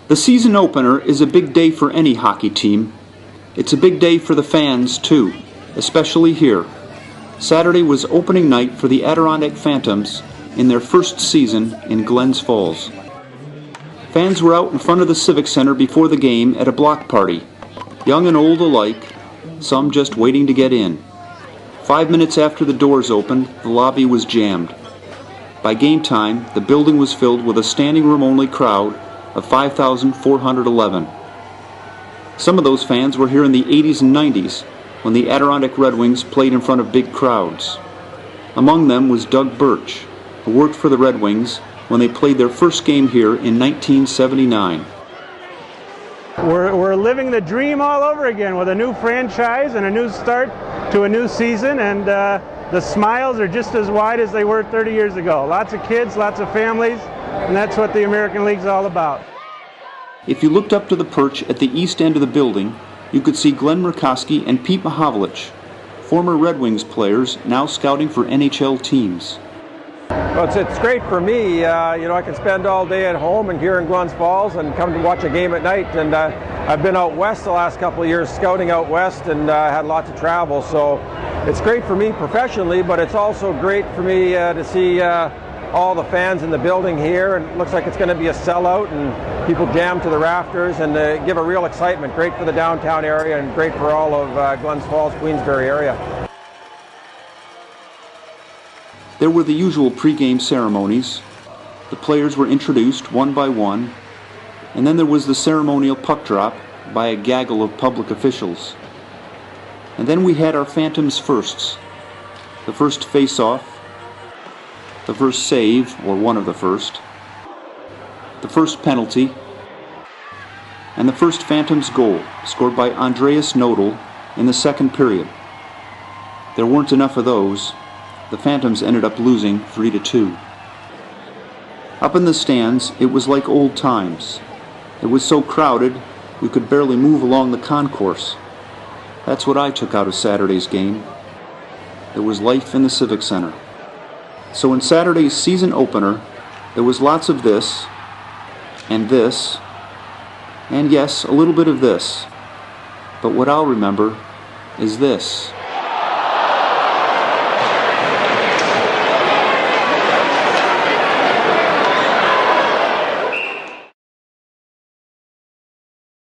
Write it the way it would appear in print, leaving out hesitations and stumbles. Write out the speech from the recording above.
The season opener is a big day for any hockey team. It's a big day for the fans too, especially here. Saturday was opening night for the Adirondack Phantoms in their first season in Glens Falls. Fans were out in front of the Civic Center before the game at a block party, young and old alike, some just waiting to get in. 5 minutes after the doors opened, the lobby was jammed. By game time, the building was filled with a standing room only crowd of 5,411. Some of those fans were here in the 80s and 90s when the Adirondack Red Wings played in front of big crowds. Among them was Doug Birch, who worked for the Red Wings when they played their first game here in 1979. We're living the dream all over again with a new franchise and a new start to a new season, and the smiles are just as wide as they were 30 years ago. Lots of kids, lots of families, and that's what the American League's all about. If you looked up to the perch at the east end of the building, you could see Glenn Murkowski and Pete Mahovlich, former Red Wings players now scouting for NHL teams. Well, it's great for me. I can spend all day at home and here in Glens Falls and come to watch a game at night. And I've been out west the last couple of years scouting out west and had lots of travel. So it's great for me professionally, but it's also great for me to see all the fans in the building here. And it looks like it's going to be a sellout and people jam to the rafters and give a real excitement. Great for the downtown area and great for all of Glens Falls, Queensbury area. There were the usual pregame ceremonies. The players were introduced one by one, and then there was the ceremonial puck drop by a gaggle of public officials. And then we had our Phantoms firsts. The first face-off, the first save, or one of the first, the first penalty, and the first Phantoms goal, scored by Andreas Nodal in the second period. There weren't enough of those. The Phantoms ended up losing 3-2. Up in the stands, it was like old times. It was so crowded, we could barely move along the concourse. That's what I took out of Saturday's game. There was life in the Civic Center. So in Saturday's season opener, there was lots of this, and yes, a little bit of this. But what I'll remember is this.